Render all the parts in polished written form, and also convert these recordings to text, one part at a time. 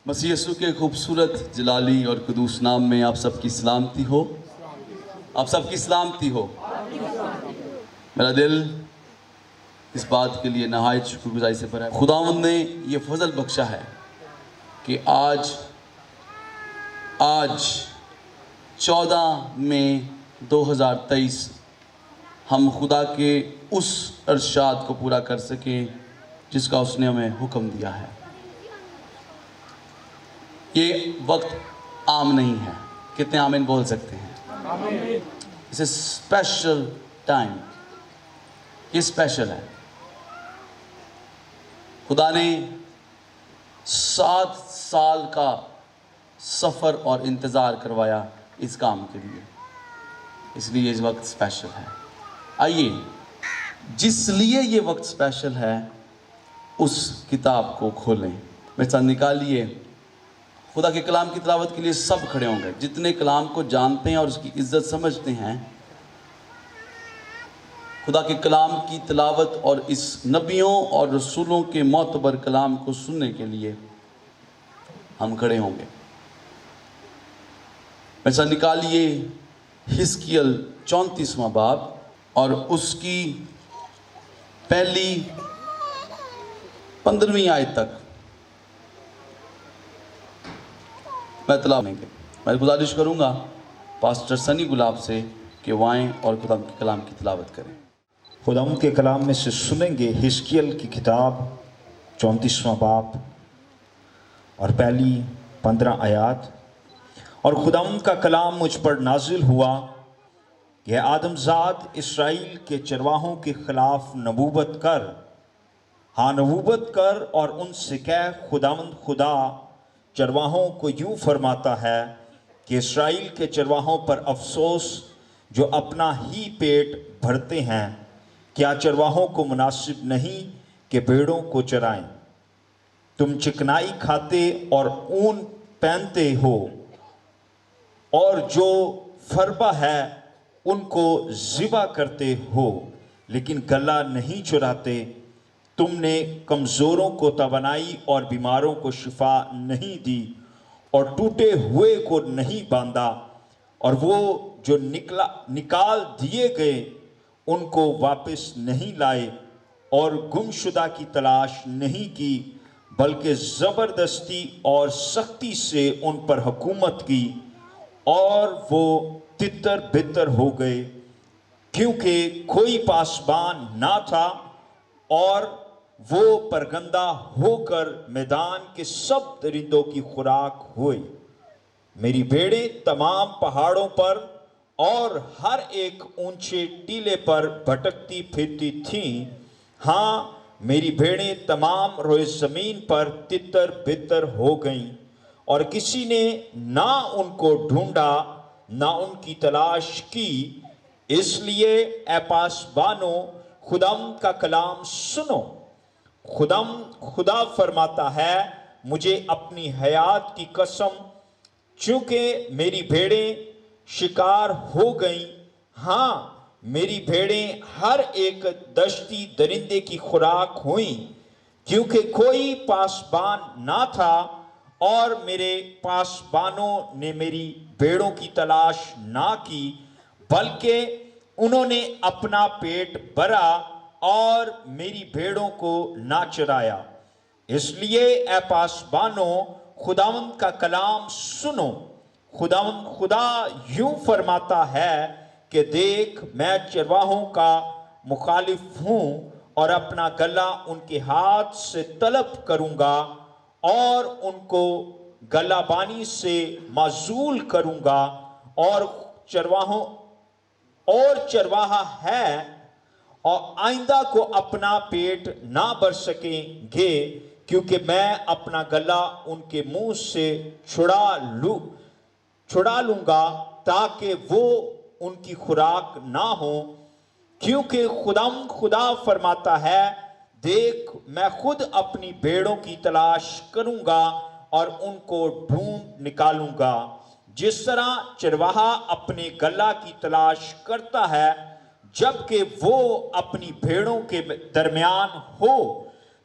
मसीह यीशु के खूबसूरत जलाली और कुदूस नाम में आप सबकी सलामती हो। आप सबकी सलामती हो। मेरा दिल इस बात के लिए नहायत शुक्रगुजारी से भरा है। खुदावंद ने ये फजल बख्शा है कि आज 14 मई 2023 हम खुदा के उस इरशाद को पूरा कर सकें जिसका उसने हमें हुक्म दिया है। ये वक्त आम नहीं है। कितने आमीन बोल सकते हैं? It's a special time. ये स्पेशल है। खुदा ने 7 साल का सफ़र और इंतज़ार करवाया इस काम के लिए, इसलिए इस वक्त स्पेशल है। आइए, जिस लिए ये वक्त स्पेशल है उस किताब को खोलें। मेरे साथ निकालिए। खुदा के कलाम की तिलावत के लिए सब खड़े होंगे जितने कलाम को जानते हैं और उसकी इज्जत समझते हैं। खुदा के कलाम की तिलावत और इस नबियों और रसूलों के मोतबर कलाम को सुनने के लिए हम खड़े होंगे। मेरे साथ निकालिए हिजकिय्याल 34वां बाब और उसकी पहली 15वीं आयत तक मैं तिलावत करेंगे। मैं गुजारिश करूंगा पास्टर सनी गुलाब से कि वो आएं और खुदा के कलाम की तिलावत करें। खुदावंद के कलाम में से सुनेंगे हिजकिय्याल की किताब 34वां बाब और पहली 15 आयत। और खुदावंद का कलाम मुझ पर नाजिल हुआ कि आदमजाद इस्राएल के चरवाहों के खिलाफ नबूवत कर, हाँ नबूवत कर और उनसे कह, खुदावंद खुदा चरवाहों को यूँ फरमाता है कि इस्राएल के चरवाहों पर अफसोस जो अपना ही पेट भरते हैं। क्या चरवाहों को मुनासिब नहीं कि भेड़ों को चराएं? तुम चिकनाई खाते और ऊन पहनते हो और जो फरबा है उनको ज़िबा करते हो, लेकिन गला नहीं चुराते। तुमने कमज़ोरों को तवानाई और बीमारों को शिफा नहीं दी और टूटे हुए को नहीं बांधा, और वो जो निकाल दिए गए उनको वापस नहीं लाए, और गुमशुदा की तलाश नहीं की, बल्कि ज़बरदस्ती और सख्ती से उन पर हुकूमत की, और वो तितर बितर हो गए, क्योंकि कोई पासबान ना था और वो परगंदा होकर मैदान के सब दरिंदों की खुराक हुए। मेरी भेड़ें तमाम पहाड़ों पर और हर एक ऊंचे टीले पर भटकती फिरती थीं। हाँ, मेरी भेड़ें तमाम रोए ज़मीन पर तितर बितर हो गईं, और किसी ने ना उनको ढूंढा ना उनकी तलाश की। इसलिए ए पासबानो, खुदाम का कलाम सुनो। खुदा फरमाता है, मुझे अपनी हयात की कसम, चूंकि मेरी भेड़ें शिकार हो गईं, हाँ मेरी भेड़ें हर एक दश्ती दरिंदे की खुराक हुईं, क्योंकि कोई पासबान ना था और मेरे पासबानों ने मेरी भेड़ों की तलाश ना की, बल्कि उन्होंने अपना पेट भरा और मेरी भेड़ों को ना चराया। इसलिए ए पासबानो, खुदावंद का कलाम सुनो। खुदा यूं फरमाता है कि देख, मैं चरवाहों का मुखालिफ हूं और अपना गला उनके हाथ से तलब करूंगा और उनको गलाबानी से माजूल करूंगा, और चरवाहा है और आइंदा को अपना पेट ना भर सकेंगे, क्योंकि मैं अपना गला उनके मुंह से छुड़ा लूंगा ताकि वो उनकी खुराक ना हो। क्योंकि खुदा फरमाता है, देख मैं खुद अपनी भेड़ों की तलाश करूंगा और उनको ढूंढ निकालूंगा। जिस तरह चरवाहा अपने गला की तलाश करता है जबकि वो अपनी भेड़ों के दरमियान हो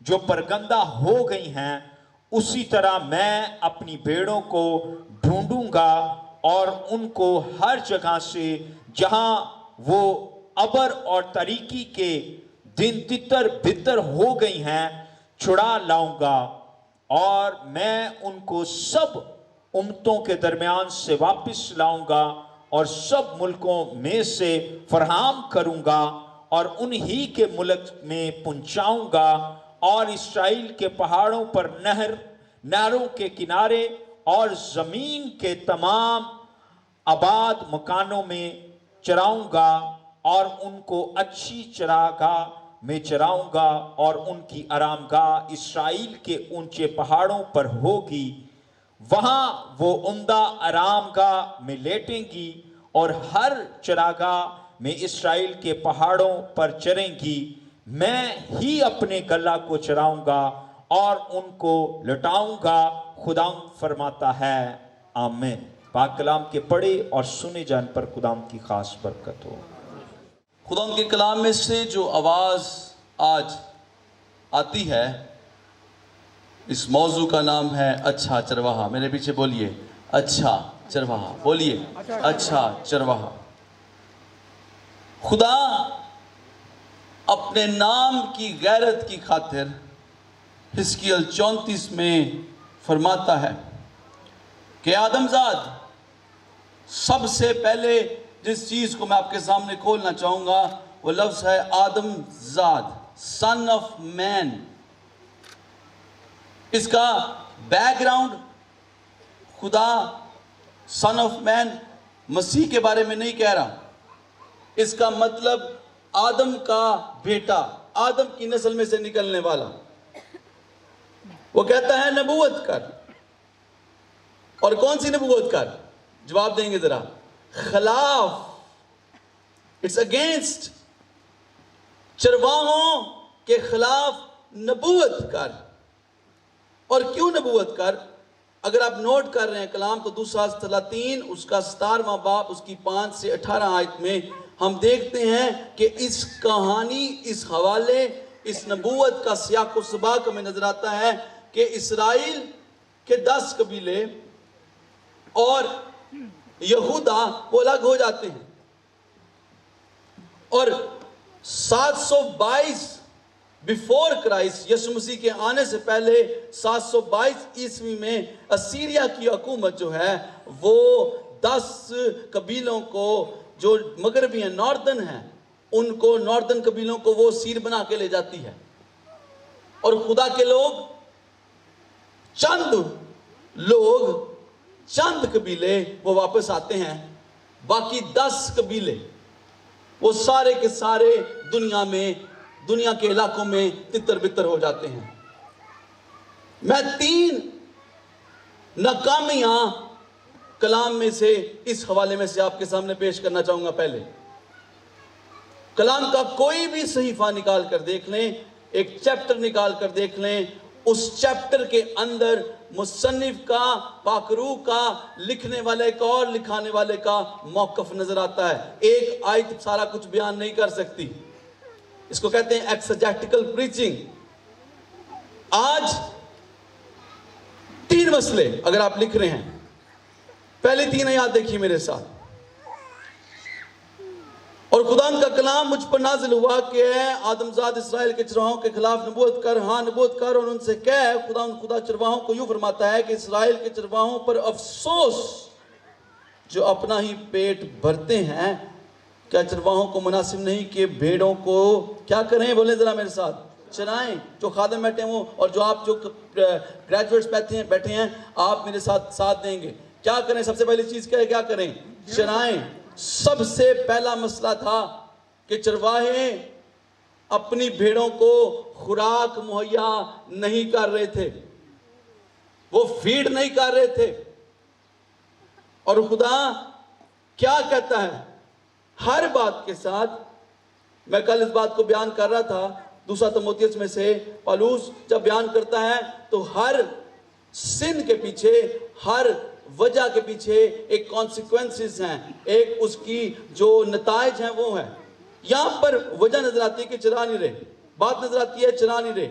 जो परगंदा हो गई हैं, उसी तरह मैं अपनी भेड़ों को ढूंढूंगा और उनको हर जगह से जहां वो अबर और तरीकी के दिन तितर बितर हो गई हैं छुड़ा लाऊंगा, और मैं उनको सब उम्मतों के दरमियान से वापस लाऊंगा और सब मुल्कों में से फराहम करूंगा और उन्हीं के मुल्क में पहुंचाऊंगा, और इस्राएल के पहाड़ों पर नहरों के किनारे और जमीन के तमाम आबाद मकानों में चराऊंगा और उनको अच्छी चरागाह में चराऊंगा, और उनकी आरामगाह इस्राएल के ऊंचे पहाड़ों पर होगी। वहां वो उम्दा आरामगाह में लेटेंगी और हर चरागाह में इस्राएल के पहाड़ों पर चरेंगी। मैं ही अपने गला को चराऊंगा और उनको लौटाऊंगा, खुदा फरमाता है। आमीन। पाक कलाम के पढ़े और सुने जाने पर खुदाम की खास बरकत हो। खुदा के कलाम में से जो आवाज़ आज आती है, इस मौजू का नाम है अच्छा चरवाहा। मेरे पीछे बोलिए, अच्छा चरवाहा। बोलिए, अच्छा चरवाहा। खुदा अपने नाम की गैरत की खातिर हिस्कियल 34 में फरमाता है कि आदमजाद, सबसे पहले जिस चीज़ को मैं आपके सामने खोलना चाहूँगा वो लफ्ज़ है आदमजाद, सन ऑफ मैन। इसका बैकग्राउंड, खुदा सन ऑफ मैन मसीह के बारे में नहीं कह रहा। इसका मतलब आदम का बेटा, आदम की नस्ल में से निकलने वाला। वो कहता है नबूवत कर। और कौन सी नबूवत कर? जवाब देंगे जरा। खिलाफ, इट्स अगेंस्ट, चरवाहों के खिलाफ नबूवत कर। और क्यों नबूवत कर? अगर आप नोट कर रहे हैं कलाम, तो दूसरा सलातीन उसका 17वां बाब उसकी 5 से 18 आयत में हम देखते हैं कि इस कहानी, इस हवाले, इस नबूवत का सियाक व सबाक हमें नजर आता है कि इसराइल के 10 कबीले और यहूदा वो अलग हो जाते हैं, और 722 बिफोर क्राइस्ट, यसु मसीह के आने से पहले 722 ईस्वी में असीरिया की हुकूमत जो है वो 10 कबीलों को, जो मगरबी हैं, नॉर्दर्न हैं, उनको, नॉर्दर्न कबीलों को वो सीर बना के ले जाती है। और खुदा के लोग, चंद कबीले वो वापस आते हैं। बाकी 10 कबीले वो सारे के सारे दुनिया के इलाकों में तितर बितर हो जाते हैं। मैं 3 नाकामियां कलाम में से, इस हवाले में से आपके सामने पेश करना चाहूंगा। पहले, कलाम का कोई भी सहीफा निकाल कर देख लें, एक चैप्टर निकाल कर देख लें, उस चैप्टर के अंदर मुसन्निफ का, पाकरू का, लिखने वाले का और लिखाने वाले का मौक़िफ़ नजर आता है। एक आयत सारा कुछ बयान नहीं कर सकती। इसको कहते हैं एक्सेजेटिकल प्रीचिंग। आज 3 मसले अगर आप लिख रहे हैं, पहले 3 आयत देखिए मेरे साथ। और खुदा का कलाम मुझ पर नाजिल हुआ कि आदमजाद इस्राएल के चरवाहों के खिलाफ नबूवत कर, हाँ नबूवत कर, और उनसे कह, खुदा चरवाहों को यूं फरमाता है कि इस्राएल के चरवाहों पर अफसोस जो अपना ही पेट भरते हैं। क्या चरवाहों को मुनासिब नहीं कि भेड़ों को क्या करें? बोले जरा मेरे साथ, चराएं। जो खादम बैठे हों और जो आप जो ग्रेजुएट्स बैठे हैं, आप मेरे साथ देंगे। क्या करें? सबसे पहली चीज़ क्या करें? चराएं। सबसे पहला मसला था कि चरवाहे अपनी भेड़ों को खुराक मुहैया नहीं कर रहे थे, वो फीड नहीं कर रहे थे। और खुदा क्या कहता है? हर बात के साथ, मैं कल इस बात को बयान कर रहा था, दूसरा तिमोथियुस में से पौलुस जब बयान करता है तो हर सिन के पीछे, हर वजह के पीछे एक कॉन्सिक्वेंसेस हैं, एक उसकी जो नताइज हैं वो है। यहां पर वजह नजर आती है कि चरा नहीं रहे, बात नजर आती है चरा नहीं रहे,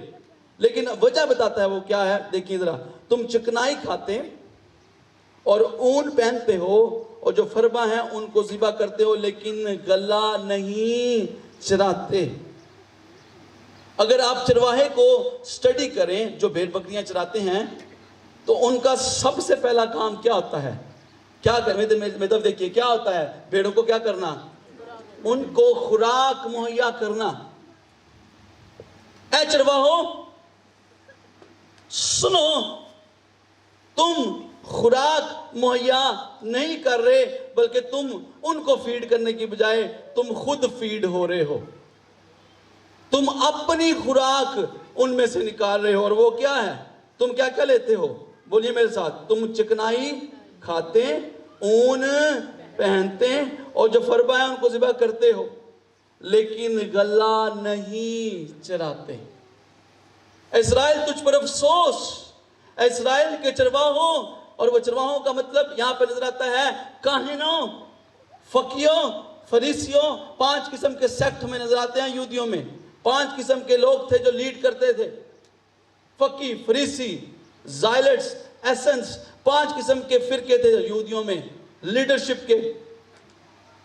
लेकिन वजह बताता है वो क्या है, देखिए जरा, तुम चिकनाई खाते और ऊन पहनते हो और जो फरबा हैं उनको ज़िबा करते हो, लेकिन गला नहीं चराते। अगर आप चरवाहे को स्टडी करें जो भेड़ बकरियां चराते हैं, तो उनका सबसे पहला काम क्या होता है? क्या मेरी तरफ देखिए, क्या होता है? भेड़ों को क्या करना? उनको खुराक मुहैया करना। ऐ चरवाहो सुनो, तुम खुराक मुहैया नहीं कर रहे, बल्कि तुम उनको फीड करने की बजाय तुम खुद फीड हो रहे हो। तुम अपनी खुराक उनमें से निकाल रहे हो। और वो क्या है? तुम क्या क्या लेते हो? बोलिए मेरे साथ, तुम चिकनाई खाते, ऊन पहनते और जो फरबा है उनको ज़िबा करते हो, लेकिन गला नहीं चराते। इस्राएल तुझ पर अफसोस, इस्राएल के चरवाहों। और वो चरवाहों का मतलब यहां पर नजर आता है काहिनों, फकीयों, फरीसियों। 5 किस्म के सेक्ट में नजर आते हैं यहूदियों में। 5 किस्म के लोग थे जो लीड करते थे, फकी, फरीसी, ज़ाइलेट्स, एसेंस। 5 किस्म के फिरके थे यहूदियों में लीडरशिप के।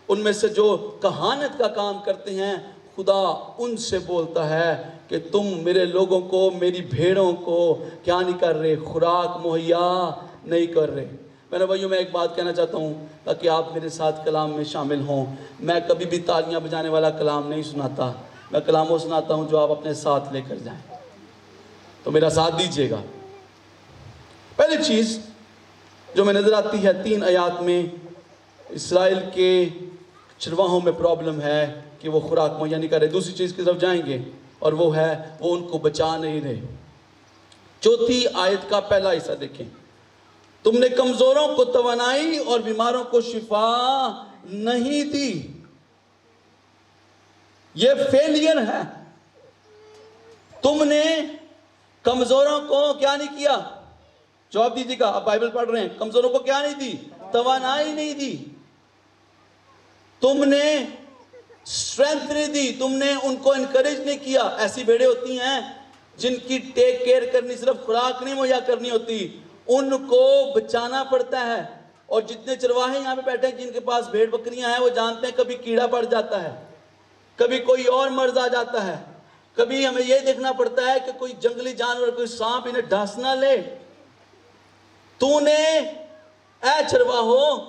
उनमें से जो कहानत का काम करते हैं, खुदा उनसे बोलता है कि तुम मेरे लोगों को, मेरी भेड़ों को क्या नहीं कर रहे? खुराक मुहैया नहीं कर रहे। मेरे भाइयों, मैं एक बात कहना चाहता हूँ ताकि आप मेरे साथ कलाम में शामिल हों। मैं कभी भी तालियां बजाने वाला कलाम नहीं सुनाता, मैं कलाम वो सुनाता हूँ जो आप अपने साथ लेकर जाएं। तो मेरा साथ दीजिएगा। पहली चीज़ जो मैं नज़र आती है 3 आयात में, इस्राएल के चरवाहों में प्रॉब्लम है कि वो खुराक मुहैया नहीं कर रहे। दूसरी चीज़ की तरफ जाएंगे और वो है वो उनको बचा नहीं रहे। 4थी आयत का पहला हिस्सा देखें, तुमने कमज़ोरों को तवानाई और बीमारों को शिफा नहीं दी। ये फेलियर है। तुमने कमज़ोरों को क्या नहीं किया? जवाब दीजिएगा, आप बाइबल पढ़ रहे हैं। कमज़ोरों को क्या नहीं दी? तवानाई नहीं दी। तुमने स्ट्रेंथ नहीं दी, तुमने उनको इनकरेज नहीं किया। ऐसी भेड़ें होती हैं जिनकी टेक केयर करनी, सिर्फ खुराक नहीं मुहैया करनी होती, उनको बचाना पड़ता है। और जितने चरवाहे यहाँ पे बैठे हैं जिनके पास भेड़ बकरियां हैं, वो जानते हैं कभी कीड़ा पड़ जाता है, कभी कोई और मर्ज आ जाता है, कभी हमें ये देखना पड़ता है कि कोई जंगली जानवर, कोई सांप इन्हें ढांस ना ले। तूने ऐ चरवाहो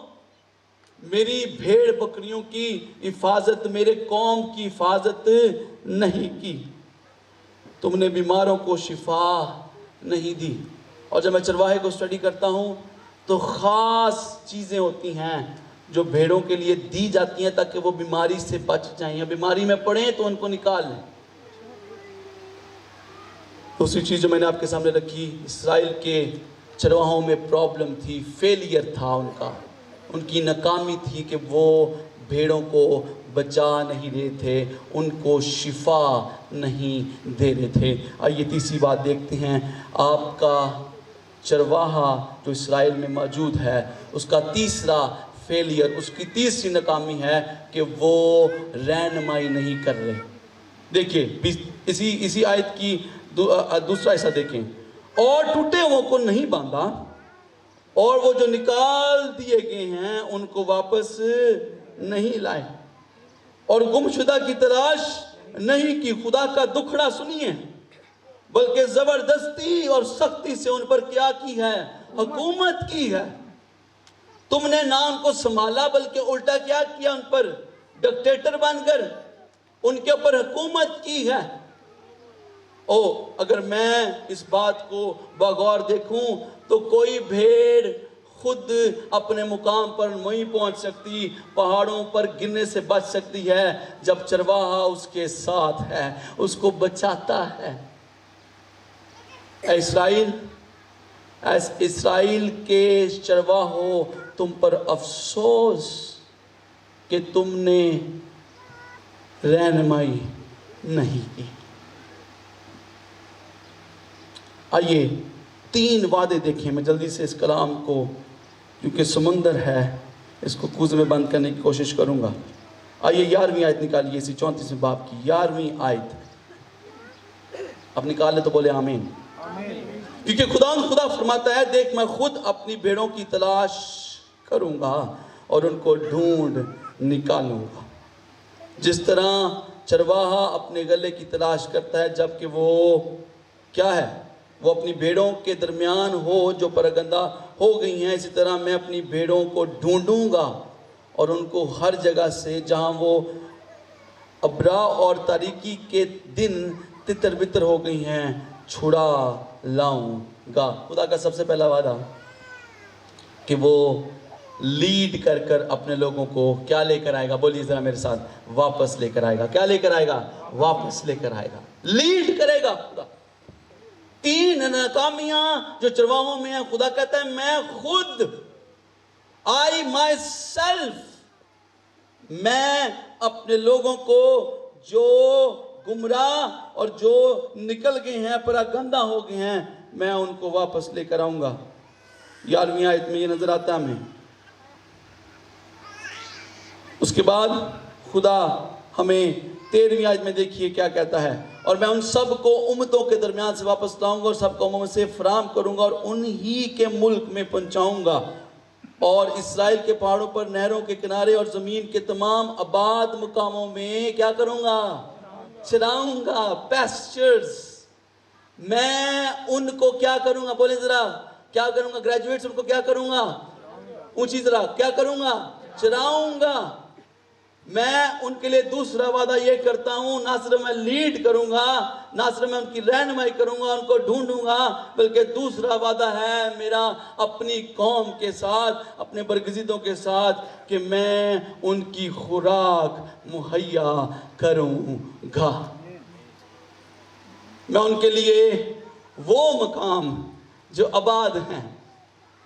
मेरी भेड़ बकरियों की हिफाजत, मेरे कौम की हिफाजत नहीं की। तुमने बीमारों को शिफा नहीं दी। और जब मैं चरवाहे को स्टडी करता हूँ तो ख़ास चीज़ें होती हैं जो भेड़ों के लिए दी जाती हैं ताकि वो बीमारी से बच जाएं या बीमारी में पड़ें तो उनको निकाल लें। दूसरी चीज़ जो मैंने आपके सामने रखी, इस्राएल के चरवाहों में प्रॉब्लम थी, फेलियर था उनका, उनकी नाकामी थी कि वो भेड़ों को बचा नहीं रहे थे, उनको शिफा नहीं दे रहे थे। आइए तीसरी बात देखते हैं। आपका चरवाहा जो इस्राएल में मौजूद है, उसका तीसरा फेलियर, उसकी तीसरी नाकामी है कि वो रहनुमाई नहीं कर रहे। देखिए इसी आयत की दूसरा हिस्सा देखें, और टूटे हुओं को नहीं बांधा और वो जो निकाल दिए गए हैं उनको वापस नहीं लाए, और गुमशुदा की तलाश नहीं की। खुदा का दुखड़ा सुनिए, बल्कि जबरदस्ती और सख्ती से उन पर क्या की है? हुकूमत की है। तुमने ना उनको संभाला बल्कि उल्टा क्या किया? उन पर डिक्टेटर बनकर उनके ऊपर हुकूमत की है। अगर मैं इस बात को बगौर देखूं तो कोई भेड़ खुद अपने मुकाम पर नहीं पहुंच सकती, पहाड़ों पर गिरने से बच सकती है जब चरवाहा उसके साथ है, उसको बचाता है। इस्राएल के चरवाहो, तुम पर अफसोस कि तुमने रहनुमाई नहीं की। आइए 3 वादे देखें। मैं जल्दी से इस कलाम को, क्योंकि समंदर है, इसको कूज़ में बंद करने की कोशिश करूंगा। आइए 11वीं आयत निकालिए, इसी 34वें बाब की 11वीं आयत। اب نکال لے تو بولے آمین. کیونکہ خدا فرماتا ہے دیکھ میں خود اپنی بھیڑوں کی تلاش کروں گا اور ان کو ڈھونڈ نکالوں گا. جس طرح چرواہا اپنے گلے کی تلاش کرتا ہے جبکہ وہ کیا ہے وہ اپنی بھیڑوں کے درمیان ہو جو پراگندہ ہو گئی ہیں, اسی طرح میں اپنی بھیڑوں کو ڈھونڈوں گا اور ان کو ہر جگہ سے جہاں وہ ابرا اور تاریکی کے دن تتر بتر ہو گئی ہیں چھڑا لاؤں گا. خدا کا سب سے پہلا وعدہ کہ وہ لیڈ کر کر اپنے لوگوں کو کیا لے کر آئے گا, بولیے ذرا میرے ساتھ, واپس لے کر آئے گا. کیا لے کر آئے گا؟ واپس لے کر آئے گا, لیڈ کرے گا خدا. 3 ناکامیاں جو چرواہوں میں ہیں, خدا کہتا ہے میں خود I myself میں اپنے لوگوں کو جو گمراہ اور جو نکل گئے ہیں پراگندہ ہو گئے ہیں میں ان کو واپس لے کر آؤں گا. 11ویں آیت میں یہ نظر آتا ہے ہمیں. اس کے بعد خدا ہمیں 13ویں آیت میں دیکھیے کیا کہتا ہے, اور میں ان سب کو امتوں کے درمیان سے واپس لاؤں گا اور سب قوموں میں سے فراہم کروں گا اور انہی کے ملک میں پہنچاؤں گا اور اسرائیل کے پہاڑوں پر, نہروں کے کنارے اور زمین کے تمام آباد مقاموں میں کیا کروں گا؟ چراؤں گا. پیسچرز. میں ان کو کیا کروں گا؟ بولیں ذرا, کیا کروں گا؟ گریجویٹس ان کو کیا کروں گا؟ اونچی ذرا, کیا کروں گا؟ چراؤں گا. میں ان کے لیے دوسرا وعدہ یہ کرتا ہوں, نہ صرف میں لیڈ کروں گا, نہ صرف میں ان کی رہنمائی کروں گا, ان کو ڈھونڈوں گا, بلکہ دوسرا وعدہ ہے میرا اپنی قوم کے ساتھ, اپنے برگزیدوں کے ساتھ, کہ میں ان کی خوراک مہیا کروں گا. میں ان کے لیے وہ مقام جو آباد ہیں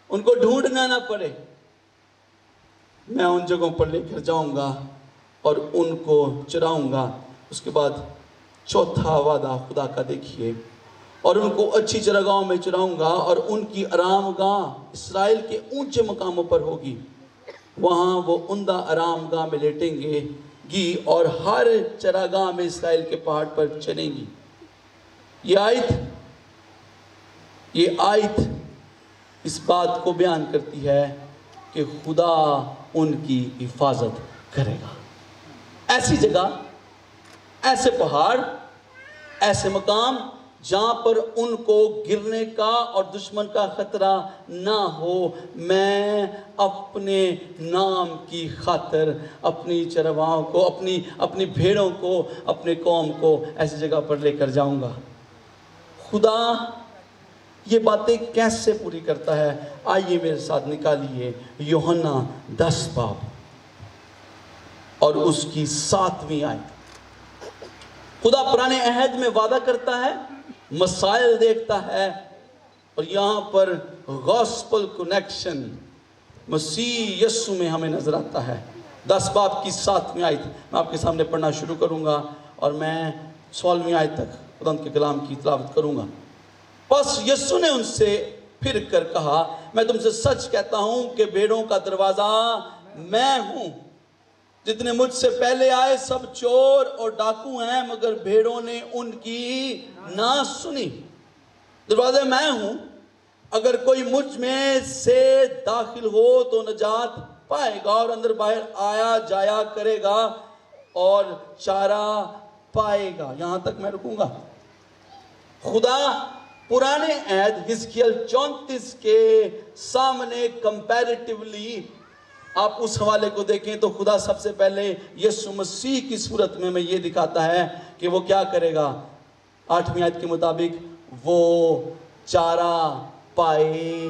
ان کو ڈھونڈنا نہ پڑے, میں ان جگہوں پر لے کر جاؤں گا اور ان کو چراؤں گا. اس کے بعد چوتھا وعدہ خدا کا دیکھیے, اور ان کو اچھی چراگاہوں میں چراؤں گا اور ان کی آرام گاہ اسرائیل کے اونچے مقاموں پر ہوگی, وہاں وہ عمدہ آرام گاہ میں لیٹیں گی اور ہر چراگاہ میں اسرائیل کے پہاڑ پر چریں گی. یہ آیت اس بات کو بیان کرتی ہے کہ خدا ان کی حفاظت کرے گا. ایسی جگہ, ایسے پہاڑ, ایسے مقام جہاں پر ان کو گرنے کا اور دشمن کا خطرہ نہ ہو, میں اپنے نام کی خاطر اپنی چرواہوں کو, اپنی بھیڑوں کو, اپنے قوم کو ایسی جگہ پر لے کر جاؤں گا. خدا یہ باتیں کیسے پوری کرتا ہے؟ آئیے میرے ساتھ نکالیے یوحنا 10 باب اور اس کی 7ویں آیت. خدا پرانے عہد میں وعدہ کرتا ہے, مسائل دیکھتا ہے, اور یہاں پر گاسپل کنیکشن مسیح یسو میں ہمیں نظر آتا ہے. 10 باب کی 7ویں آیت میں آپ کے سامنے پڑھنا شروع کروں گا اور میں 16ویں آیت تک خدا کے کلام کی تلاوت کروں گا. پس یسوع نے ان سے پھر کر کہا, میں تم سے سچ کہتا ہوں کہ بھیڑوں کا دروازہ میں ہوں. جتنے مجھ سے پہلے آئے سب چور اور ڈاکو ہیں, مگر بھیڑوں نے ان کی نہ سنی. دروازے میں ہوں, اگر کوئی مجھ میں سے داخل ہو تو نجات پائے گا اور اندر باہر آیا جایا کرے گا اور چارہ پائے گا. یہاں تک میں رکوں گا. خدا پرانے عہد حزقیل 34 کے سامنے کمپیریٹیولی آپ اس حوالے کو دیکھیں تو خدا سب سے پہلے یسوع مسیح کی صورت میں یہ دکھاتا ہے کہ وہ کیا کرے گا. 8ویں آیت کے مطابق وہ چارہ پائے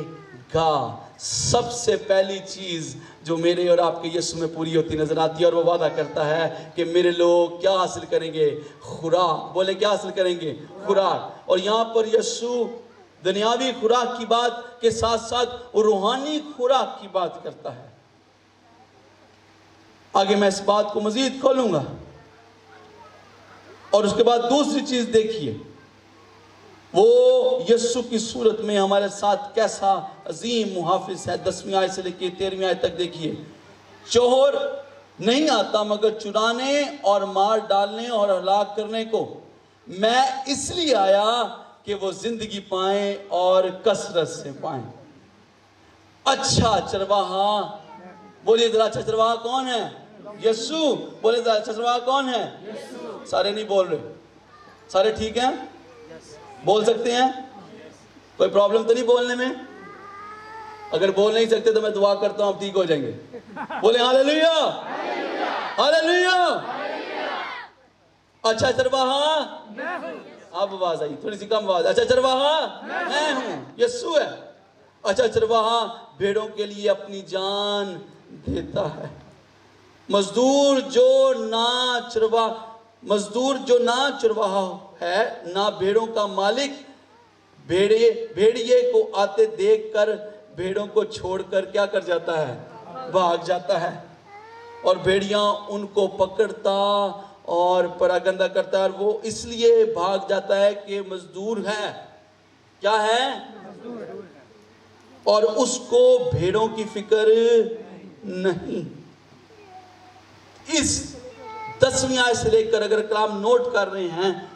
گا. سب سے پہلی چیز جو میرے اور آپ کے یسوع میں پوری ہوتی نظر آتی ہے, اور وہ وعدہ کرتا ہے کہ میرے لوگ کیا حاصل کریں گے؟ خوراک. بولے کیا حاصل کریں گے؟ خوراک. اور یہاں پر یسوع دنیاوی خوراک کی بات کے ساتھ ساتھ روحانی خوراک کی بات کرتا ہے. آگے میں اس بات کو مزید کھولوں گا. اور اس کے بعد دوسری چیز دیکھیے, وہ یسوع کی صورت میں ہمارے ساتھ کیسا عظیم محافظ ہے. 10ویں آیت سے لے کے 13ویں آیت تک دیکھیے. چور نہیں آتا مگر چرانے اور مار ڈالنے اور ہلاک کرنے کو. मैं इसलिए आया कि वो जिंदगी पाएं और कसरत से पाएं। अच्छा चरवाहा, बोलिए जरा, अच्छा चरवाहा कौन है? यीशु। बोलिए जरा, अच्छा चरवाहा कौन है? सारे नहीं बोल रहे, सारे ठीक हैं? बोल सकते हैं? कोई प्रॉब्लम तो नहीं बोलने में? अगर बोल नहीं सकते तो मैं दुआ करता हूं आप ठीक हो जाएंगे। बोले हालेलुया, हालेलुया। अच्छा चरवाहा, अब आवाज आई, थोड़ी सी कम आवाज। अच्छा चरवाहा मैं हूं, यीशु है। अच्छा चरवाहा भेड़ों के लिए अपनी जान देता है। मजदूर जो ना चरवाहा है, ना भेड़ों का मालिक, भेड़िए को आते देखकर भेड़ों को छोड़कर क्या कर जाता है? भाग जाता है। और भेड़िया उनको पकड़ता और परागंदा करता है। और वो इसलिए भाग जाता है कि मजदूर है। क्या है? और उसको भेड़ों की फिक्र नहीं। इस 10वीं आयत से लेकर अगर कलाम नोट कर रहे हैं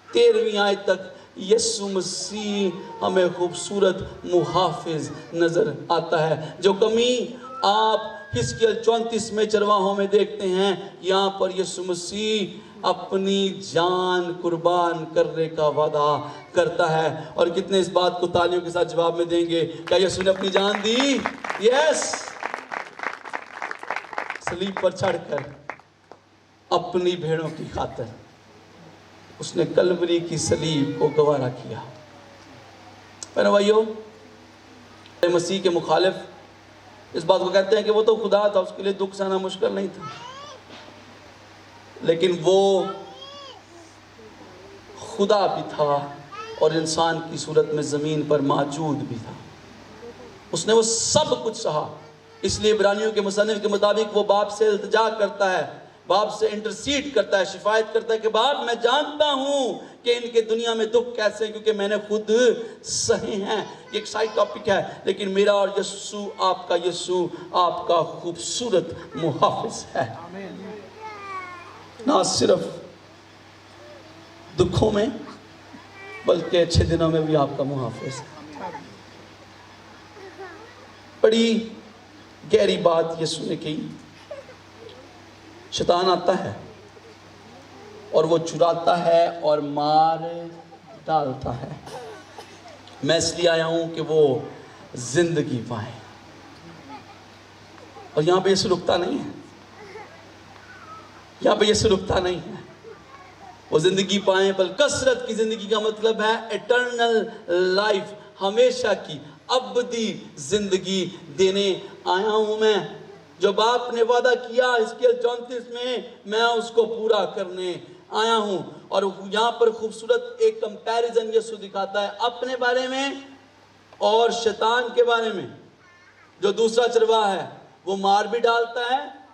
13वीं आयत तक, यीशु मसीह हमें खूबसूरत मुहाफिज नजर आता है। जो कमी आप हिस्कियल 34 में चरवाहों में देखते हैं, यहाँ पर यीशु मसीह अपनी जान कुर्बान करने का वादा करता है। और कितने इस बात को तालियों के साथ जवाब में देंगे? क्या यीशु ने अपनी जान दी? यस। सलीब पर चढ़कर अपनी भेड़ों की खातिर उसने कलवरी की सलीब को गवारा किया। मेरे भाइयों, मसीह के मुखालिफ इस बात को कहते हैं कि वो तो खुदा था, उसके लिए दुख सहना मुश्किल नहीं था, लेकिन वो खुदा भी था और इंसान की सूरत में ज़मीन पर मौजूद भी था। उसने वो सब कुछ सहा। इसलिए इब्रानियों के मुसन्निफ के मुताबिक वो बाप से इल्तिजा करता है, बाप से इंटरसीड करता है, शिफायत करता है कि बाप मैं जानता हूं कि इनके दुनिया में दुख कैसे, क्योंकि मैंने खुद सहे हैं। ये एक साइड टॉपिक है, लेकिन मेरा और यीशु आपका खूबसूरत मुहाफिज है। ना सिर्फ दुखों में बल्कि अच्छे दिनों में भी आपका मुहाफिज है। बड़ी गहरी बात यीशु ने की। शैतान आता है और वो चुराता है और मार डालता है। मैं इसलिए आया हूं कि वो जिंदगी पाए। और यहां पे यीशु रुकता नहीं है, यहां पे यीशु रुकता नहीं है। वो जिंदगी पाए, बल्कि कसरत की जिंदगी का मतलब है इटर्नल लाइफ, हमेशा की अबदी जिंदगी देने आया हूं मैं। जो बाप ने वादा किया हिस्कियल 34 में, मैं उसको पूरा करने आया हूं। और यहां पर खूबसूरत एक कंपैरिजन यीशु दिखाता है अपने बारे में और शैतान के बारे में। जो दूसरा चरवाहा है वो मार भी डालता है,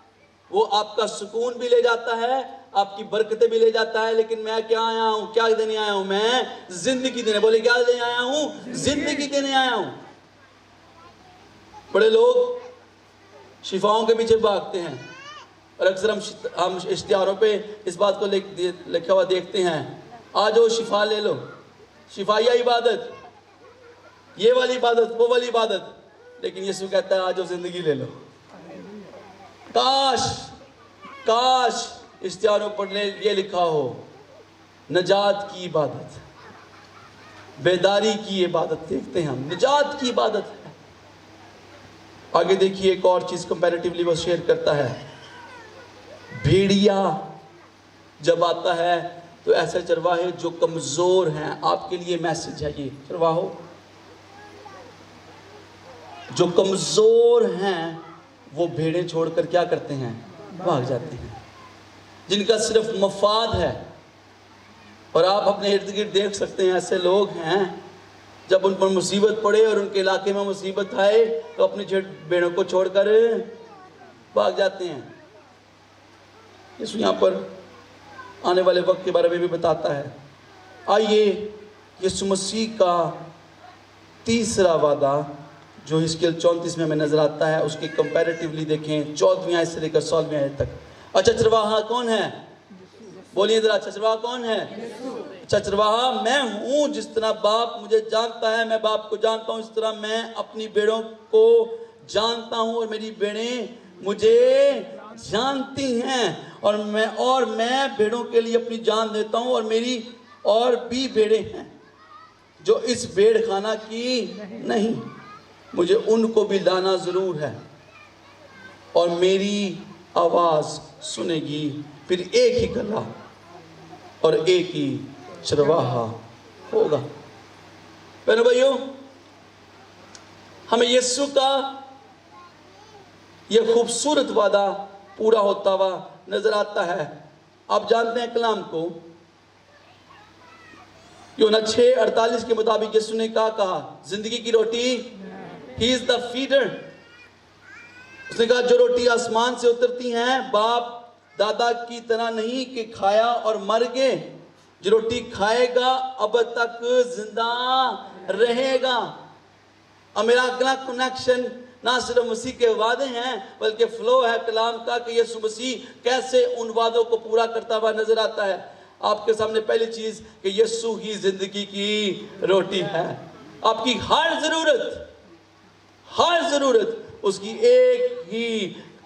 वो आपका सुकून भी ले जाता है, आपकी बरकतें भी ले जाता है, लेकिन मैं क्या आया हूं? क्या देने आया हूं? मैं जिंदगी देने। बोले क्या देने आया हूं? जिंदगी देने आया हूं। बड़े लोग शिफाओं के पीछे भागते हैं और अक्सर हम इश्तिहारों पे इस बात को लिखा हुआ देखते हैं, आ जाओ शिफा ले लो, शिफाइया इबादत, ये वाली इबादत, वो वाली इबादत। लेकिन यीशु कहता है आ जाओ जिंदगी ले लो। काश इश्तिहारों पर ये लिखा हो, नजात की इबादत, बेदारी की इबादत। देखते हैं हम निजात की इबादत है। आगे देखिए एक और चीज कंपैरेटिवली वो शेयर करता है। भेड़िया जब आता है तो ऐसे चरवाहे जो कमजोर हैं, आपके लिए मैसेज है ये चरवाहो, जो कमजोर हैं वो भेड़ें छोड़कर क्या करते हैं? भाग जाते हैं। जिनका सिर्फ मफाद है। और आप अपने इर्द गिर्द देख सकते हैं ऐसे लोग हैं, जब उन पर मुसीबत पड़े और उनके इलाके में मुसीबत आए तो अपनी भेड़ों को छोड़कर भाग जाते हैं। यीशु यहाँ पर आने वाले वक्त के बारे में भी बताता है। आइए यीशु मसीह का तीसरा वादा जो हिस्कियल 34 में हमें नजर आता है उसके कंपैरेटिवली देखें 14वीं आयत से लेकर 16वीं आयत तक। अच्छा चरवाहा कौन है? बोलिए जरा, अच्छा चरवाहा कौन है? अच्छा चरवाहा मैं हूँ, जिस तरह बाप मुझे जानता है मैं बाप को जानता हूँ, इस तरह मैं अपनी भेड़ों को जानता हूँ और मेरी भेड़ें मुझे जानती हैं और मैं भेड़ों के लिए अपनी जान देता हूँ। और मेरी और भी भेड़ें हैं जो इस भेड़ खाना की नहीं, मुझे उनको भी लाना ज़रूर है और मेरी आवाज़ सुनेगी। फिर एक ही गला और एक ही चरवाहा होगा। बहनों भाइयों, हमें यीशु का यह खूबसूरत वादा पूरा होता हुआ नजर आता है। आप जानते हैं कलाम को, यूहन्ना 6:48 के मुताबिक यीशु ने कहा जिंदगी की रोटी, ही इज द फीडर। उसने कहा जो रोटी आसमान से उतरती हैं बाप दादा की तरह नहीं कि खाया और मर गए, जो रोटी खाएगा अब तक जिंदा रहेगा। अब मेरा अगला कनेक्शन ना सिर्फ मसीह के वादे हैं बल्कि फ्लो है कलाम का कि यीशु मसीह कैसे उन वादों को पूरा करता हुआ नजर आता है। आपके सामने पहली चीज कि यीशु ही जिंदगी की रोटी है। आपकी हर जरूरत उसकी एक ही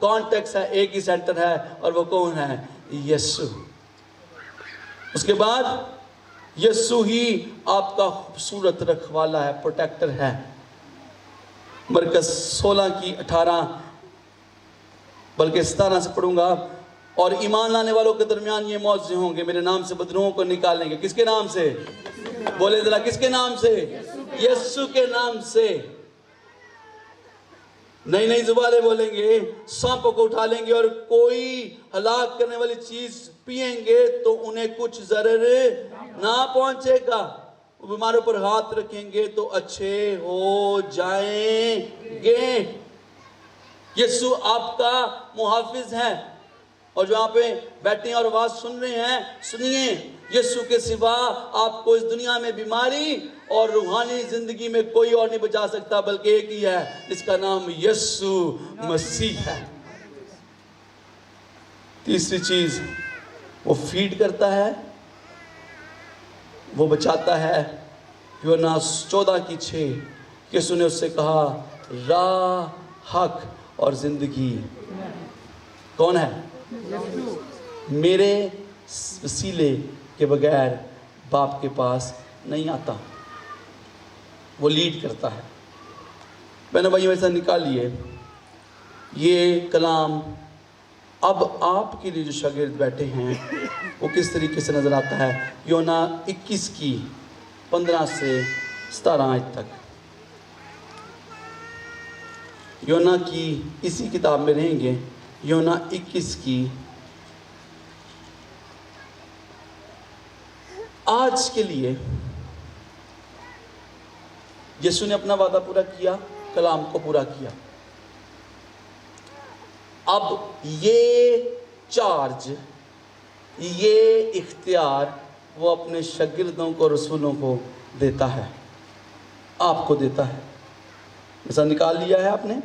कॉन्टेक्स्ट है, एक ही सेंटर है और वो कौन है? यीशु। उसके बाद यीशु ही आपका खूबसूरत रखवाला है, प्रोटेक्टर है। मरकस 16:18 बल्कि 17 से पढ़ूंगा। और ईमान लाने वालों के दरमियान ये मौजूद होंगे, मेरे नाम से बदरूहों को निकालेंगे। किसके नाम से? बोले जरा, किसके नाम से? यीशु के नाम से। नई नई जुबानें बोलेंगे, सांपों को उठा लेंगे और कोई हलाक करने वाली चीज पिएंगे तो उन्हें कुछ जरर ना पहुंचेगा। बीमारों पर हाथ रखेंगे तो अच्छे हो जाएंगे। यीशु आपका मुहाफिज है। और जो यहाँ पे बैठे हैं और आवाज सुन रहे हैं, सुनिए, यीशु के सिवा आपको इस दुनिया में बीमारी और रूहानी जिंदगी में कोई और नहीं बचा सकता, बल्कि एक ही है जिसका नाम यीशु मसीह है। तीसरी चीज, वो फीड करता है, वो बचाता है। यूहन्ना 14:6 यीशु ने उससे कहा राह, हक और जिंदगी कौन है? मेरे वसीले के बगैर बाप के पास नहीं आता। वो लीड करता है। मैंने भाई वैसा निकालिए ये कलाम अब आपके लिए जो शागिर्द बैठे हैं वो किस तरीके से नजर आता है। यूहन्ना 21:15 से 17 आयत तक। यूहन्ना की इसी किताब में रहेंगे। यूहन्ना 21 की आज के लिए यीशु ने अपना वादा पूरा किया, कलाम को पूरा किया। अब ये चार्ज, ये इख्तियार वो अपने शागिर्दों को, रसूलों को देता है, आपको देता है। ऐसा निकाल लिया है आपने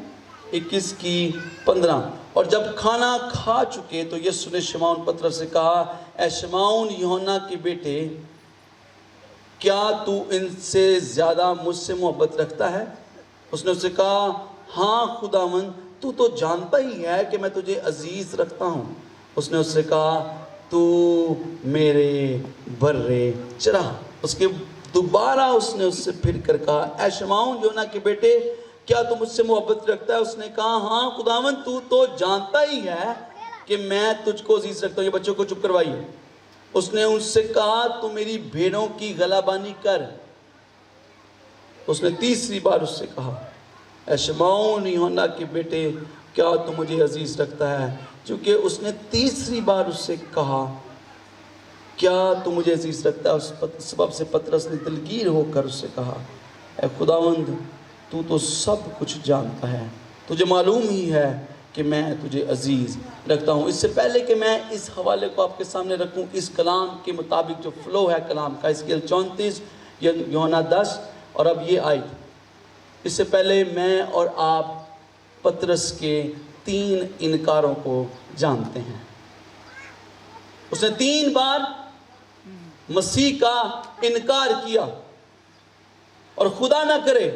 21:15। और जब खाना खा चुके तो यीशु ने शमौन पतरस से कहा, ऐ शमौन यूहन्ना के बेटे, क्या तू इनसे ज़्यादा मुझसे मोहब्बत रखता है? उसने उससे कहा, हाँ खुदावन, तू तो जानता ही है कि मैं तुझे अजीज़ रखता हूँ। उसने उससे कहा, तू मेरे बर्रे चरा। उसके दोबारा उसने उससे फिर कर कहा, ऐ शमौन यूहन्ना के बेटे, क्या तू मुझसे मोहब्बत रखता है? उसने कहा, हाँ खुदावन, तू तो जानता ही है कि मैं तुझको अजीज रखता हूँ। ये बच्चों को चुप करवाइए। उसने उनसे कहा, तू मेरी भेड़ों की गलाबानी कर। उसने तीसरी बार उससे कहा, ऐ शमौन यूहन्ना के बेटे, क्या तू मुझे अजीज रखता है? क्योंकि उसने तीसरी बार उससे कहा, क्या तू मुझे अजीज रखता है, उस सबब से पतरस ने दिलगीर होकर उससे कहा, ऐ खुदावंद, तू तो सब कुछ जानता है, तुझे मालूम ही है कि मैं तुझे अजीज़ रखता हूँ। इससे पहले कि मैं इस हवाले को आपके सामने रखूँ, इस कलाम के मुताबिक जो फ़्लो है कलाम का, हिजकिय्याह 34, यूहन्ना 10 और अब ये आयत, इससे पहले मैं और आप पतरस के 3 इनकारों को जानते हैं। उसने 3 बार مسیح کا انکار کیا، اور خدا نہ کرے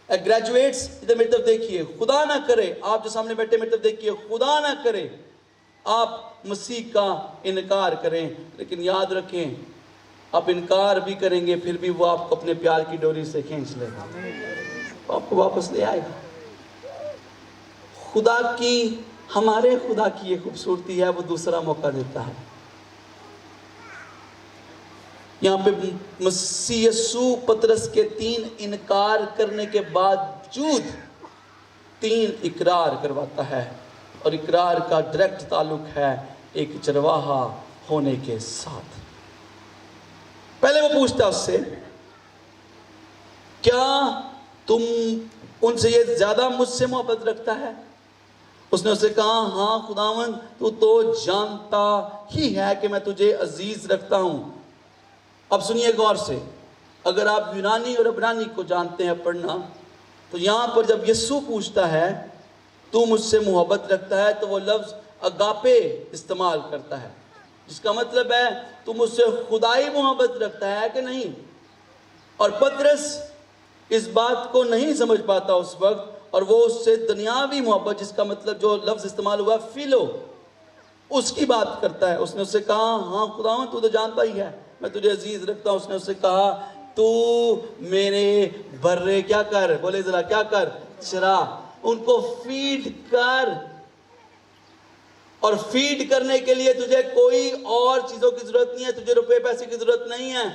گریجویٹس ادھر میری طرف دیکھیے، خدا نہ کرے آپ جو سامنے بیٹھے میری طرف دیکھیے، خدا نہ کرے آپ مسیح کا انکار کریں، لیکن یاد رکھیں آپ انکار بھی کریں گے پھر بھی وہ آپ کو اپنے پیار کی ڈوری سے کھینچ لے گا، آپ کو واپس لے آئے گا۔ خدا کی، ہمارے خدا کی یہ خوبصورتی ہے، وہ دوسرا موقع دیتا ہے۔ یہاں پہ مسیح یسوع پطرس کے 3 انکار کرنے کے باوجود 3 اقرار کرواتا ہے، اور اقرار کا ڈائریکٹ تعلق ہے ایک چرواہا ہونے کے ساتھ۔ پہلے وہ پوچھتا اس سے، کیا تم ان سے یہ زیادہ مجھ سے محبت رکھتا ہے؟ اس نے اسے کہا، ہاں خداوند تو جانتا ہی ہے کہ میں تجھے عزیز رکھتا ہوں۔ اب سنیے غور سے، اگر آپ یونانی اور عبرانی کو جانتے ہیں پڑھنا، تو یہاں پر جب یسوع پوچھتا ہے تو مجھ سے محبت رکھتا ہے، تو وہ لفظ اگاپے استعمال کرتا ہے، جس کا مطلب ہے تو مجھ سے خدائی محبت رکھتا ہے کہ نہیں۔ اور پطرس اس بات کو نہیں سمجھ پاتا اس وقت، اور وہ اس سے دنیاوی محبت، جس کا مطلب جو لفظ استعمال ہوا فیلو، اس کی بات کرتا ہے۔ اس نے اس سے کہا، ہاں خداوند تو جانتا ہی ہے میں تجھے عزیز رکھتا ہوں۔ اس نے اس سے کہا، تو میرے برے کیا کر، بولے ذرا کیا کر، چرا، ان کو فیڈ کر۔ اور فیڈ کرنے کے لیے تجھے کوئی اور چیزوں کی ضرورت نہیں ہے، تجھے روپے پیسے کی ضرورت نہیں ہے،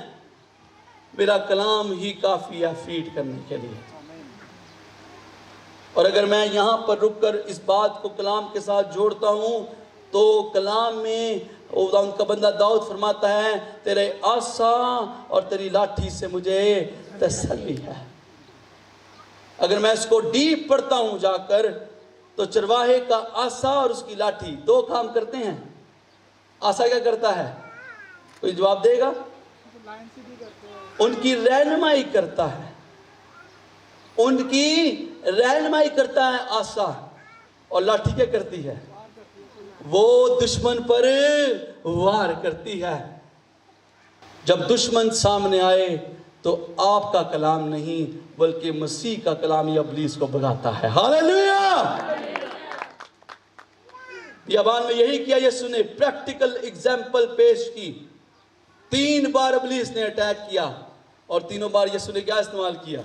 میرا کلام ہی کافی ہے فیڈ کرنے کے لیے۔ اور اگر میں یہاں پر رک کر اس بات کو کلام کے ساتھ جوڑتا ہوں، تو کلام میں ان کا بندہ داؤد فرماتا ہے، تیرے عصا اور تیری لاٹھی سے مجھے تسلی ہے۔ اگر میں اس کو ڈیپ پڑھتا ہوں جا کر، تو چرواہے کا عصا اور اس کی لاٹھی 2 کام کرتے ہیں۔ عصا کیا کرتا ہے؟ کوئی جواب دے گا؟ ان کی رہنمائی کرتا ہے، ان کی رہنمائی کرتا ہے عصا، اور لاٹھی کیا کرتی ہے؟ وہ دشمن پر وار کرتی ہے۔ جب دشمن سامنے آئے تو آپ کا کلام نہیں بلکہ مسیح کا کلام ہی ابلیس کو بھگاتا ہے۔ ہاللیلویہ! بیابان میں یہی کیا یسوع نے، پریکٹیکل ایگزامپل پیش کی۔ 3 بار ابلیس نے اٹیک کیا، اور تینوں بار یسوع نے کیا استعمال کیا؟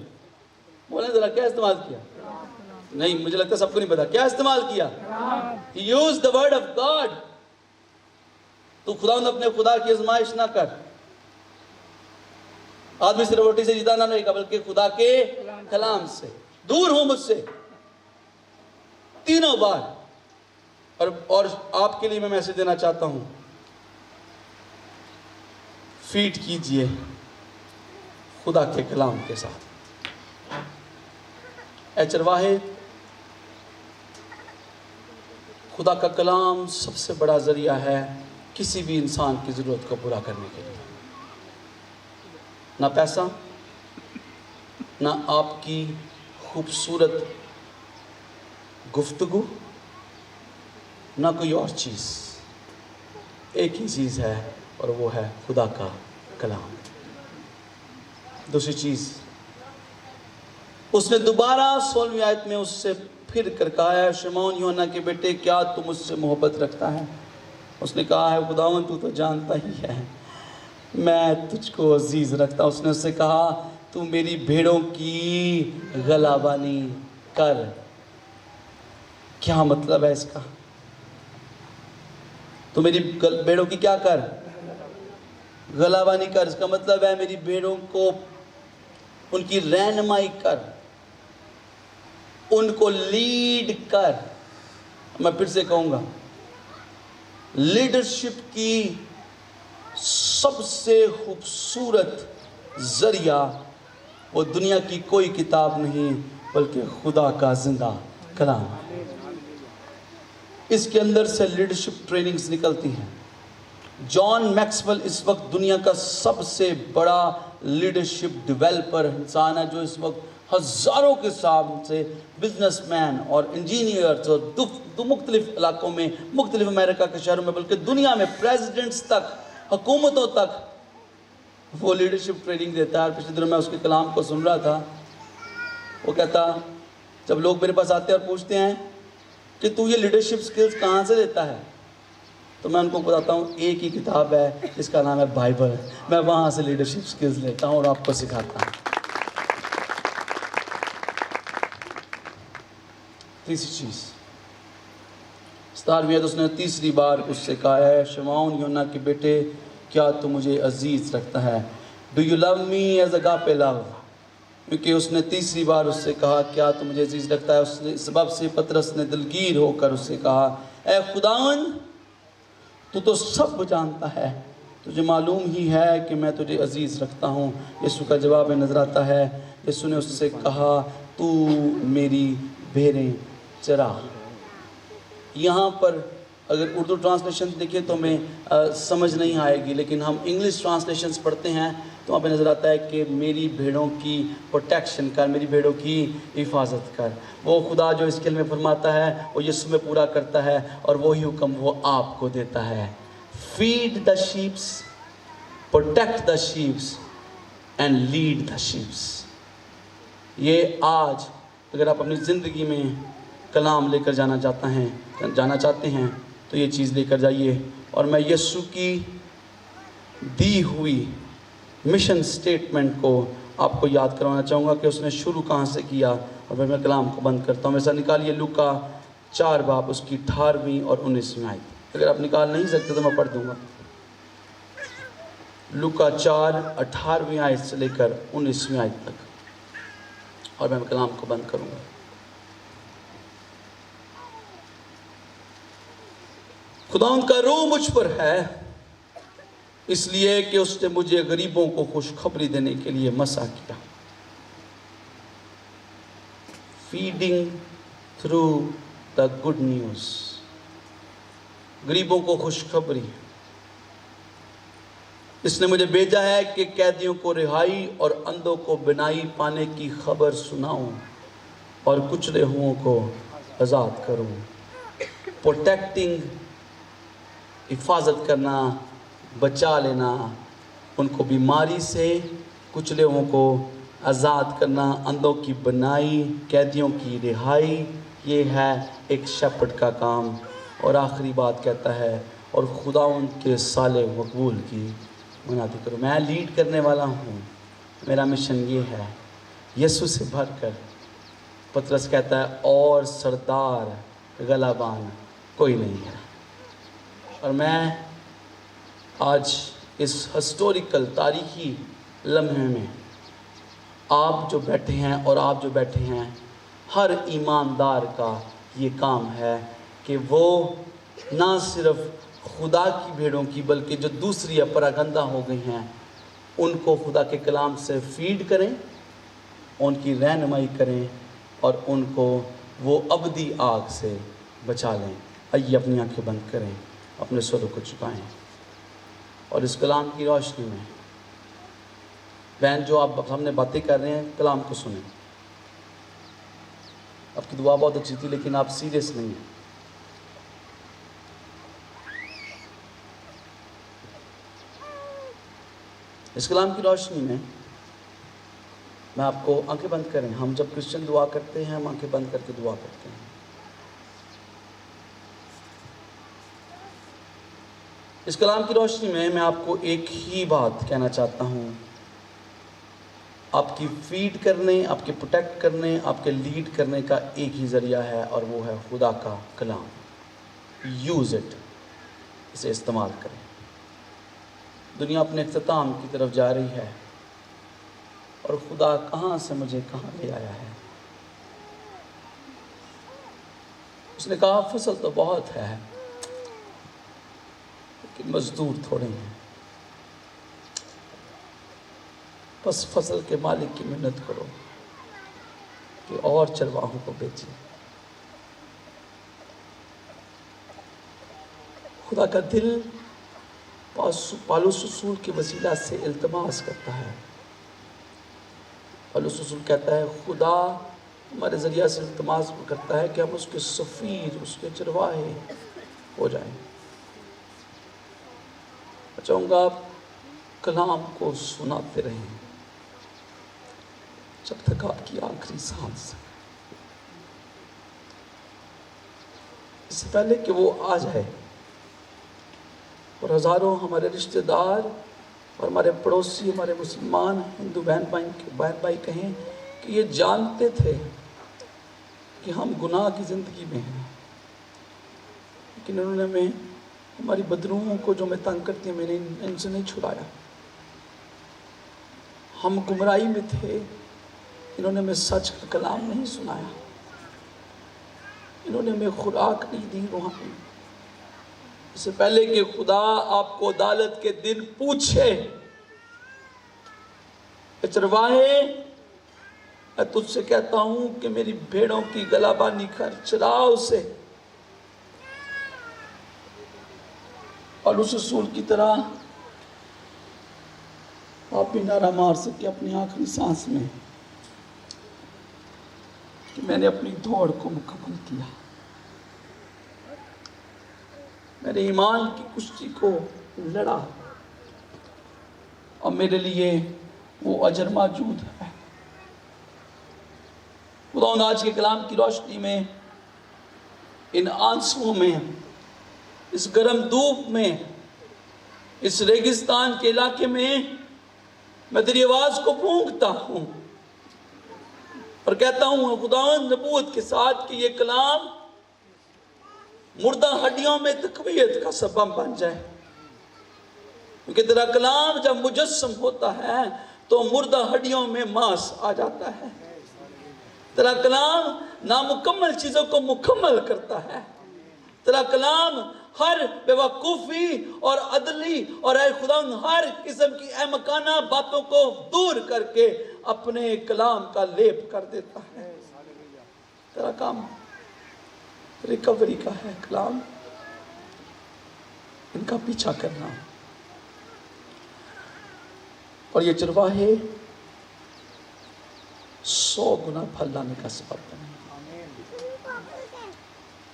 بولیں ذرا، کیا استعمال کیا؟ نہیں، مجھے لگتا ہے سب کو نہیں پتا کیا استعمال کیا۔ He used the word of God۔ تو خداوند اپنے خدا کی آزمائش نہ کر۔ آدمی صرف روٹی سے زندہ نہ رہے گا بلکہ خدا کے کلام سے۔ دور ہو مجھ سے، 3 بار۔ اور آپ کے لیے میں میسج دینا چاہتا ہوں، فیڈ کیجئے خدا کے کلام کے ساتھ۔ اے چرواہے، خدا کا کلام سب سے بڑا ذریعہ ہے کسی بھی انسان کی ضرورت کو پورا کرنے کے لیے۔ نہ پیسہ، نہ آپ کی خوبصورت گفتگو، نہ کوئی اور چیز، ایک ہی چیز ہے، اور وہ ہے خدا کا کلام۔ دوسری چیز، اس نے دوبارہ 16ویں آیت میں اس سے پھر کر کہا ہے، شمعون یوحنا کے بیٹے، کیا تم مجھ سے محبت رکھتا ہے؟ اس نے کہا ہے، خداوند تو جانتا ہی ہے میں تجھ کو عزیز رکھتا ہوں۔ اس نے اس سے کہا، تو میری بھیڑوں کی غلابانی کر۔ کیا مطلب ہے اس کا؟ تو میری بھیڑوں کی کیا کر؟ غلابانی کر۔ اس کا مطلب ہے میری بھیڑوں کو، ان کی رہنمائی کر، ان کو لیڈ کر۔ میں پھر سے کہوں گا، لیڈرشپ کی سب سے خوبصورت ذریعہ وہ دنیا کی کوئی کتاب نہیں بلکہ خدا کا زندہ کلام۔ اس کے اندر سے لیڈرشپ ٹریننگز نکلتی ہیں۔ جان میکسویل اس وقت دنیا کا سب سے بڑا لیڈرشپ ڈیولپر انسان ہے، جو اس وقت ہزاروں کے ساتھ سے بزنس مین اور انجینئرز اور دو مختلف علاقوں میں، مختلف امریکہ کے شہروں میں، بلکہ دنیا میں پریزیڈنٹس تک، حکومتوں تک वो लीडरशिप ट्रेनिंग देता है। पिछले दिनों मैं उसके कलाम को सुन रहा था। वो कहता, जब लोग मेरे पास आते हैं और पूछते हैं कि तू ये लीडरशिप स्किल्स कहाँ से लेता है, तो मैं उनको बताता हूँ एक ही किताब है जिसका नाम है बाइबल। मैं वहाँ से लीडरशिप स्किल्स लेता हूँ और आपको सिखाता हूँ। तीसरी चीज़, 17वीं आयत, उसने तीसरी बार उससे कहा है, शमौन यूहन्ना के बेटे, क्या तू मुझे अजीज़ रखता है? Do you love me as agape love? क्योंकि उसने तीसरी बार उससे कहा, क्या तू मुझे अजीज़ रखता है, उसने सबब से पतरस ने दिलगीर होकर उससे कहा, ए खुदावन, तू तो सब जानता है, तुझे मालूम ही है कि मैं तुझे अजीज़ रखता हूँ। यीशु का जवाब में नजर आता है, यीशु ने उससे कहा, तू मेरी भेड़ें चरा। यहाँ पर अगर उर्दू ट्रांसलेशन देखें तो हमें समझ नहीं आएगी, लेकिन हम इंग्लिश ट्रांसलेशंस पढ़ते हैं तो वहाँ पे नज़र आता है कि मेरी भेड़ों की प्रोटेक्शन कर, मेरी भेड़ों की हिफाजत कर। वो खुदा जो इसके में फरमाता है वो यीशु में पूरा करता है, और वही हुक्म वो आपको देता है, feed the sheeps, protect the sheeps and lead the sheeps. ये आज अगर आप अपनी ज़िंदगी में कलाम लेकर जाना चाहते हैं तो ये चीज़ लेकर जाइए। और मैं यीशु की दी हुई मिशन स्टेटमेंट को आपको याद करवाना चाहूँगा कि उसने शुरू कहाँ से किया, और फिर मैं कलाम को बंद करता हूँ। मेरे साथ निकालिए लूका 4 बाब उसकी 18वीं और 19वीं आयत। अगर आप निकाल नहीं सकते तो मैं पढ़ दूँगा। लूका 4 18वीं आयत से लेकर 19वीं आयत तक, और मैं कलाम को बंद करूँगा। खुदा उनका रूह मुझ पर है, इसलिए कि उसने मुझे गरीबों को खुशखबरी देने के लिए मसा किया। Feeding through the good news, गरीबों को खुशखबरी। इसने मुझे भेजा है कि कैदियों को रिहाई और अंधों को बिनाई पाने की खबर सुनाऊं, और कुचले हुओं को आज़ाद करूं। प्रोटेक्टिंग, हिफाजत करना, बचा लेना, उनको बीमारी से, कुचले हुओं को आज़ाद करना, अंधों की बनाई, कैदियों की रिहाई, ये है एक शेपर्ड का काम। और आखिरी बात कहता है, और खुदा उनके साले मकबूल की मुनादी करो। मैं लीड करने वाला हूँ, मेरा मिशन ये है। यीशु से भरकर पतरस कहता है, और सरदार गलाबान कोई नहीं है। और मैं आज इस हिस्टोरिकल तारीखी लम्हे में आप जो बैठे हैं और आप जो बैठे हैं, हर ईमानदार का ये काम है कि वो ना सिर्फ खुदा की भेड़ों की, बल्कि जो दूसरी अपरागंदा हो गई हैं उनको खुदा के कलाम से फीड करें, उनकी रहनुमाई करें, और उनको वो अबदी आग से बचा लें। आइए अपनी आंखें बंद करें, अपने स्वरों को झुकाएं, और इस कलाम की रोशनी में बहन जो आप सामने बातें कर रहे हैं, कलाम को सुनें। आपकी दुआ बहुत अच्छी थी, लेकिन आप सीरियस नहीं हैं। इस कलाम की रोशनी में मैं आपको, आंखें बंद करें। हम जब क्रिश्चियन दुआ करते हैं, हम आंखें बंद करके दुआ करते हैं। इस कलाम की रोशनी में मैं आपको एक ही बात कहना चाहता हूँ, आपकी फीड करने, आपके प्रोटेक्ट करने, आपके लीड करने का एक ही ज़रिया है, और वो है खुदा का कलाम। यूज़ इट, इसे इस्तेमाल करें। दुनिया अपने इख्तिताम की तरफ जा रही है, और खुदा कहाँ से मुझे कहाँ ले आया है। उसने कहा फसल तो बहुत है, लेकिन मजदूर थोड़े हैं। बस फसल के मालिक की मेहनत करो कि और चरवाहों को बेचे। खुदा का दिल पालूस रसूल के वसीला से इल्तमास करता है। पालूस रसूल कहता है, खुदा हमारे ज़रिया से इल्तमास करता है कि हम उसके सफ़ीर, उसके चरवाहे हो जाएं। मैं चाहूँगा आप कलाम को सुनाते रहें जब तक आपकी आखिरी सांस। इससे पहले कि वो आ जाए और हज़ारों हमारे रिश्तेदार और हमारे पड़ोसी, हमारे मुसलमान हिंदू बहन भाई कहें कि ये जानते थे कि हम गुनाह की ज़िंदगी में हैं, लेकिन इन्होंने हमें हमारी बदरूहों को जो हमें तंग करती है मैंने इनसे नहीं छुड़ाया। हम गुमराही में थे, इन्होंने हमें सच का कलाम नहीं सुनाया, इन्होंने हमें खुराक नहीं दी रूहानी। इससे पहले कि खुदा आपको अदालत के दिन पूछे, चरवाहे मैं तुझसे कहता हूं कि मेरी भेड़ों की गलाबानी कर, चरा उसे। और उस रसूल की तरह आप भी नारा मार सके अपनी आखिरी सांस में कि मैंने अपनी दौड़ को मुकम्मल किया, मैंने ईमान की कुश्ती को लड़ा और मेरे लिए वो अजर मौजूद है। खुदा आज के कलाम की रोशनी में, इन आंसुओं में, इस गर्म धूप में, इस रेगिस्तान के इलाके में मैं तेरी आवाज को फूंकता हूं और कहता हूं खुदावंद नबूवत के साथ कि ये कलाम मुर्दा हड्डियों में तकवीयत का सबब बन जाए, क्योंकि तेरा कलाम जब मुजस्सम होता है तो मुर्दा हड्डियों में मांस आ जाता है। तेरा कलाम नामुकम्मल चीजों को मुकम्मल करता है। तेरा कलाम हर बेवकूफ़ी और अदली और ऐ खुदा हर किस्म की अहमकाना बातों को दूर करके अपने कलाम का लेप कर देता है। तेरा काम रिकवरी का है कलाम, इनका पीछा करना। और ये चरवाहे 100 गुना फल लाने का सबब बने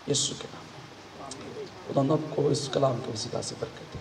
यीशु के नाम में। खुदा आपको इस कलाम के वसीला से बरकत दे।